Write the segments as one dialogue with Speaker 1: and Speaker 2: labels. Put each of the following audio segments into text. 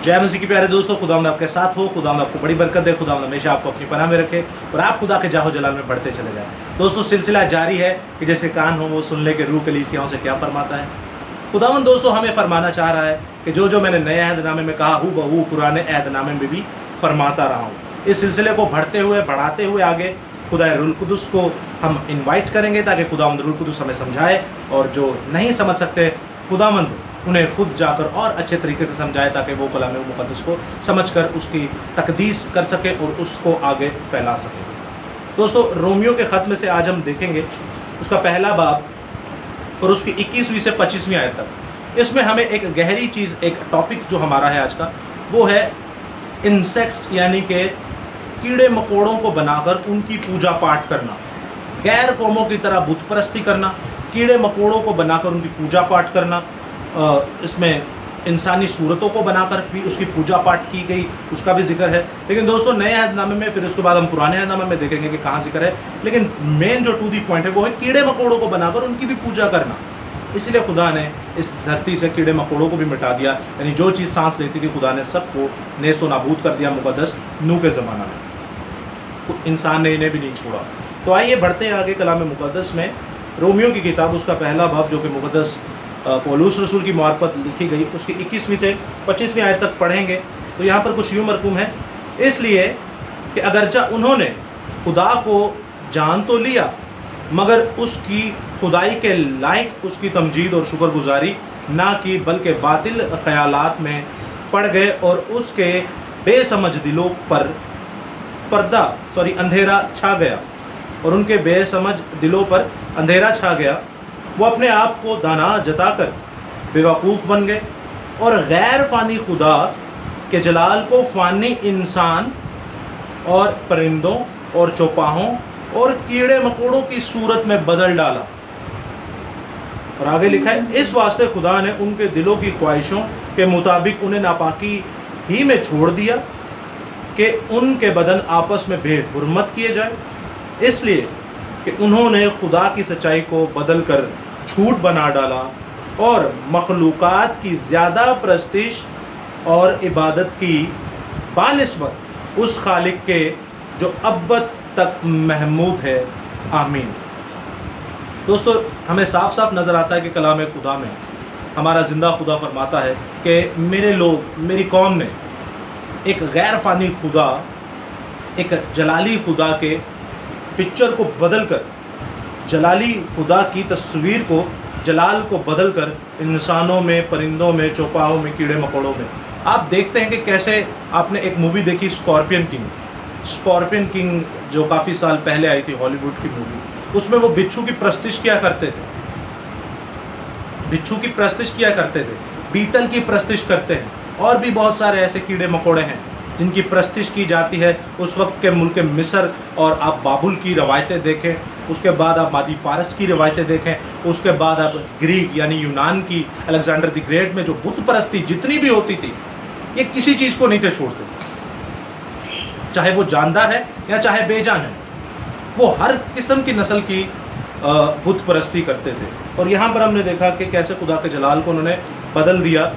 Speaker 1: जय मसीह के प्यारे दोस्तों, खुदावंद आपके साथ हो। खुदावंद आपको बड़ी बरकत दे। खुदावंद हमेशा आपको अपनी पनाह में रखे और आप खुदा के जाहो जलाल में बढ़ते चले जाए। दोस्तों, सिलसिला जारी है कि जैसे कान हो वो सुन ले के रूह कलीसियाओं से क्या फरमाता है। खुदावंद दोस्तों हमें फरमाना चाह रहा है कि जो मैंने नए अहदनामे में कहा हूँ बहू पुराने अहदनामे में भी फरमाता रहा हूँ। इस सिलसिले को बढ़ाते हुए आगे खुदा रूल कुदुस को हम इनवाइट करेंगे ताकि खुदावंद रूल कुदुस हमें समझाए, और जो नहीं समझ सकते खुदावंद उन्हें खुद जाकर और अच्छे तरीके से समझाए ताकि वो कलाम मुक़द्दस को समझकर उसकी तकदीस कर सके और उसको आगे फैला सके। दोस्तों, रोमियो के ख़त में से आज हम देखेंगे उसका पहला बाब और उसकी 21वीं से 25वीं आयत तक। इसमें हमें एक गहरी चीज़, एक टॉपिक जो हमारा है आज का, वो है इंसेक्ट्स, यानी कि कीड़े मकोड़ों को बनाकर उनकी पूजा पाठ करना, गैर कौमों की तरह बुत परस्ती करना, कीड़े मकोड़ों को बनाकर उनकी पूजा पाठ करना। इसमें इंसानी सूरतों को बनाकर भी उसकी पूजा पाठ की गई, उसका भी जिक्र है। लेकिन दोस्तों, नए अहदनामे में, फिर उसके बाद हम पुराने अहदनामे में देखेंगे कि कहाँ जिक्र है, लेकिन मेन जो टू दी पॉइंट है वो है कीड़े मकोड़ों को बनाकर उनकी भी पूजा करना। इसलिए खुदा ने इस धरती से कीड़े मकोड़ों को भी मिटा दिया, यानी जो चीज़ सांस लेती थी खुदा ने सबको नेस्तो नाबूद कर दिया मुक़द्दस नूह के ज़माना में। इंसान ने इन्हें भी नहीं छोड़ा। तो आइए बढ़ते हैं आगे कलाम मुक़द्दस में। रोमियो की किताब उसका पहला बाब जो कि मुक़द्दस पौलुस रसूल की मार्फत लिखी गई, उसकी 21वीं से 25वीं आयत तक पढ़ेंगे। तो यहाँ पर कुछ यूँ मरकूम है, इसलिए कि अगरचा उन्होंने खुदा को जान तो लिया मगर उसकी खुदाई के लायक उसकी तमजीद और शुक्रगुजारी ना की, बल्कि बातिल ख्यालात में पड़ गए और उसके बेसमझ दिलों पर अंधेरा छा गया, और उनके बेसमझ दिलों पर अंधेरा छा गया। वो अपने आप को दाना जताकर बेवकूफ़ बन गए और गैर फ़ानी खुदा के जलाल को फ़ानी इंसान और परिंदों और चौपाहों और कीड़े मकोड़ों की सूरत में बदल डाला। और आगे लिखा है, इस वास्ते खुदा ने उनके दिलों की ख्वाहिशों के मुताबिक उन्हें नापाकी ही में छोड़ दिया कि उनके बदन आपस में बेहुरमत किए जाए, इसलिए कि उन्होंने खुदा की सच्चाई को बदल कर झूठ बना डाला और मखलूक़ात की ज़्यादा प्रस्तिश और इबादत की बानिस्बत उस खालिक के जो अब्बद तक महमूद है। आमीन। दोस्तों, हमें साफ साफ नज़र आता है कि कलाम खुदा में हमारा ज़िंदा खुदा फरमाता है कि मेरे लोग, मेरी कौम ने एक गैर फ़ानी खुदा, एक जलाली खुदा के पिक्चर को बदलकर, जलाली खुदा की तस्वीर को, जलाल को बदलकर इंसानों में, परिंदों में, चौपाहों में, कीड़े मकोड़ों में। आप देखते हैं कि कैसे, आपने एक मूवी देखी स्कॉर्पियन किंग जो काफ़ी साल पहले आई थी, हॉलीवुड की मूवी, उसमें वो बिच्छू की प्रस्तिश किया करते थे, बीटल की प्रस्तिश करते हैं, और भी बहुत सारे ऐसे कीड़े मकोड़े हैं जिनकी प्रस्तिश की जाती है। उस वक्त के मुल्क मिस्र, और आप बाबुल की रवायतें देखें, उसके बाद आप मादी फ़ारस की रवायतें देखें, उसके बाद आप ग्रीक यानी यूनान की, अलेक्जेंडर द ग्रेट में जो बुत परस्ती जितनी भी होती थी, ये किसी चीज़ को नहीं थे छोड़ते, चाहे वो जानदार है या चाहे बेजान है, वो हर किस्म की नस्ल की बुत परस्ती करते थे। और यहाँ पर हमने देखा कि कैसे खुदा के जलाल को उन्होंने बदल दिया,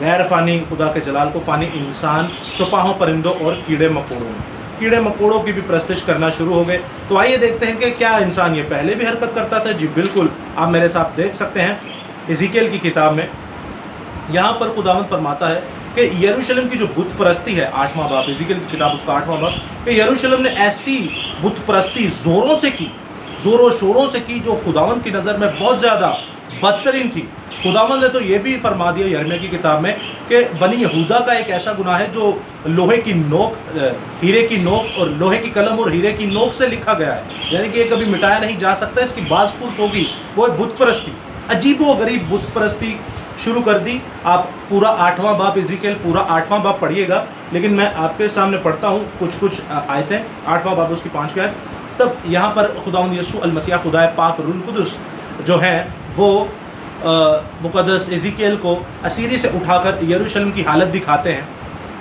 Speaker 1: गैर फ़ानी खुदा के जलाल को फ़ानी इंसान, चौपाहों, परिंदों और कीड़े मकोड़ों की भी प्रस्तिश करना शुरू हो गए। तो आइए देखते हैं कि क्या इंसान ये पहले भी हरकत करता था। जी बिल्कुल, आप मेरे साथ देख सकते हैं इज़ीकेल की किताब में, यहाँ पर खुदावंद फरमाता है कि यरूशलेम की जो बुत परस्ती है, 8वां बाब, इज़ीकेल की किताब उसका 8वां बाब, कि यरूशलेम ने ऐसी बुत परस्ती ज़ोरों शोरों से की जो खुदावंद की नज़र में बहुत ज़्यादा बदतरीन थी। खुदावंद ने तो ये भी फरमा दिया यिर्मयाह की किताब में कि बनी यहूदा का एक ऐसा गुनाह है जो लोहे की नोक, हीरे की नोक और लोहे की कलम और हीरे की नोक से लिखा गया है, यानी कि ये कभी मिटाया नहीं जा सकता। इसकी बाज़पुरस होगी, वो है बुत परस्ती, अजीबो गरीब बुत परस्ती शुरू कर दी। आप पूरा 8वां बाब, इज़ीकेल पूरा 8वां बाब पढ़िएगा, लेकिन मैं आपके सामने पढ़ता हूँ कुछ आयतें। 8वां बाब उसकी 5वीं आयत। तब यहाँ पर खुदावंद यीशु अल मसीह खुदा पाक रूह कुदुस जो है वो मुक़द्दस इज़ीकेल को असीरी से उठाकर यरूशलेम की हालत दिखाते हैं,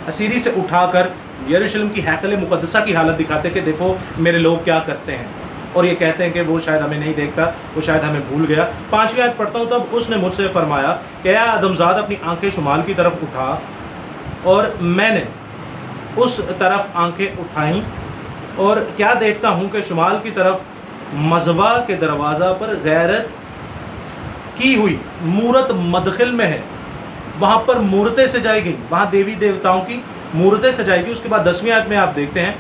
Speaker 1: असीरी से उठाकर यरूशलेम की हैकल मुक़द्दसा की हालत दिखाते हैं कि देखो मेरे लोग क्या करते हैं, और ये कहते हैं कि वो शायद हमें नहीं देखता, वो शायद हमें भूल गया। 5वीं आयत पढ़ता हूँ, तब उसने मुझसे फरमाया कि या आदमज़ाद अपनी आंखें शुमाल की तरफ उठा और मैंने उस तरफ आंखें उठाईं और क्या देखता हूँ कि शुमाल की तरफ मज़बा के दरवाज़ा पर गैरत की हुई मूरत मदखिल में है। वहाँ पर मूरतें सजाई गई, वहाँ देवी देवताओं की मूरतें सजाई गई। उसके बाद 10वीं आयत में आप देखते हैं,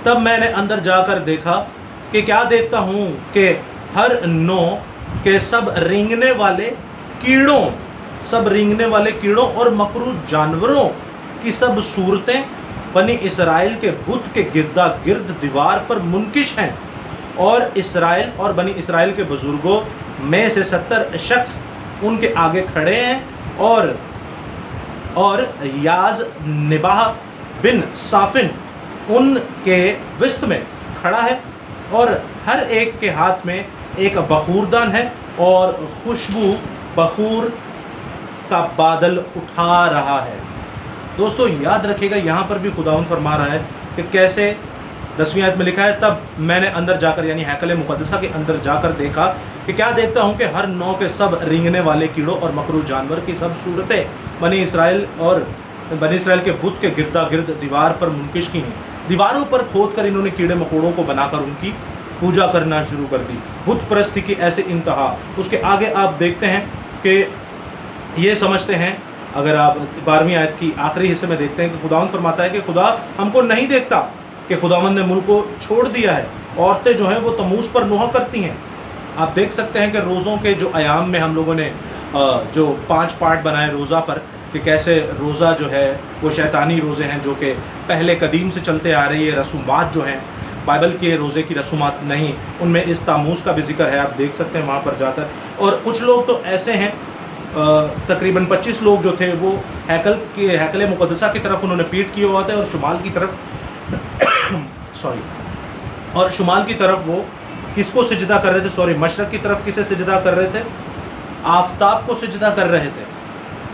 Speaker 1: तब मैंने अंदर जाकर देखा कि क्या देखता हूँ कि हर नौ के सब रेंगने वाले कीड़ों और मकरू जानवरों की सब सूरतें बनी इसराइल के बुत के गिरदा गिर्द दीवार पर मुनकिश हैं, और इसराइल और बनी इसराइल के बुजुर्गों में से 70 शख्स उनके आगे खड़े हैं, और याज निबाह बिन साफिन उनके विस्त में खड़ा है, और हर एक के हाथ में एक बखूरदान है, और खुशबू बखूर का बादल उठा रहा है। दोस्तों याद रखिएगा, यहाँ पर भी खुदावंद फरमा रहा है कि कैसे 10वीं आयत में लिखा है, तब मैंने अंदर जाकर यानी हैकल मुक़द्दसा के अंदर जाकर देखा कि क्या देखता हूँ कि हर नौ के सब रेंगने वाले कीड़ों और मकरू जानवर की सब सूरतें बनी इसराइल के बुत के गिरदा गिर्द दीवार पर मुनकिश की हैं। दीवारों पर खोद कर इन्होंने कीड़े मकोड़ों को बनाकर उनकी पूजा करना शुरू कर दी। बुत परस्ती की ऐसे इंतहा। उसके आगे आप देखते हैं कि ये समझते हैं, अगर आप 12वीं आयत की आखिरी हिस्से में देखते हैं कि खुदावंद फरमाता है कि खुदा हमको नहीं देखता कि खुदावंद ने मुल्क को छोड़ दिया है। औरतें जो हैं वो तमूस पर नोहा करती हैं। आप देख सकते हैं कि रोज़ों के जो आयाम में हम लोगों ने जो 5 पार्ट बनाए रोज़ा पर, कि कैसे रोज़ा जो है वो शैतानी रोज़े हैं जो कि पहले कदीम से चलते आ रही है। रसूमात जो हैं बाइबल के रोज़े की रसूमात नहीं, उनमें इस तामूस का भी जिक्र है, आप देख सकते हैं वहाँ पर जाकर। और कुछ लोग तो ऐसे हैं, तकरीबन 25 लोग जो थे वो हैकल मुक़द्दसा की तरफ उन्होंने पीठ किए हुआ थे, और शुमाल की तरफ वो किसको सिजदा कर रहे थे? मशरक़ की तरफ किसे सिजदा कर रहे थे? आफताब को सिजदा कर रहे थे।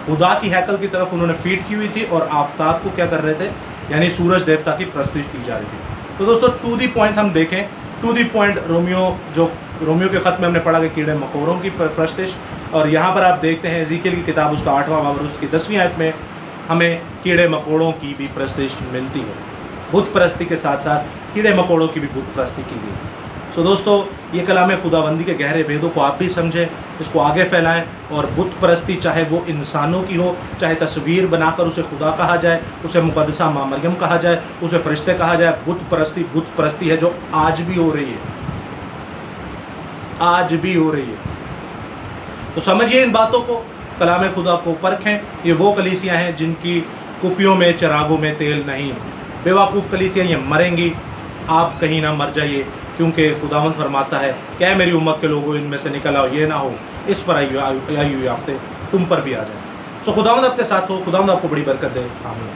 Speaker 1: खुदा की हैकल की तरफ उन्होंने पीठ की हुई थी और आफताब को क्या कर रहे थे? यानी सूरज देवता की प्रस्तुति की जा रही थी। तो दोस्तों टू दी पॉइंट हम देखें, टू दी पॉइंट रोमियो के ख़त में हमने पढ़ा कि कीड़े मकोड़ों की प्रस्तिश, और यहाँ पर आप देखते हैं एज़ेकियल की किताब उसका 8वां बाब और उसकी 10वीं आयत में हमें कीड़े मकोड़ों की भी प्रस्तिश मिलती है। बुत परस्ती के साथ साथ कीड़े मकोड़ों की भी बुत परस्ती की गई। सो दोस्तों ये कलाम खुदाबंदी के गहरे भेदों को आप भी समझें, इसको आगे फैलाएं, और बुत परस्ती चाहे वो इंसानों की हो, चाहे तस्वीर बनाकर उसे खुदा कहा जाए, उसे मुक़द्दसा माँ मरियम कहा जाए, उसे फरिश्ते कहा जाए, बुत परस्ती है जो आज भी हो रही है, तो समझिए इन बातों को, कलाम खुदा को परखें। ये वो कलीसियाँ हैं जिनकी कुपियों में चिरागों में तेल नहीं। बेवकूफ़ कलीसियाँ ये मरेंगी, आप कहीं ना मर जाइए, क्योंकि खुदावंद फरमाता है क्या मेरी उम्मत के लोगों इनमें से निकल आओ, ये ना हो इस पर आई हुई आफतें तुम पर भी आ जाए। सो खुदावंद आपके साथ हो, खुदावंद आपको बड़ी बरकत दे। आमीन।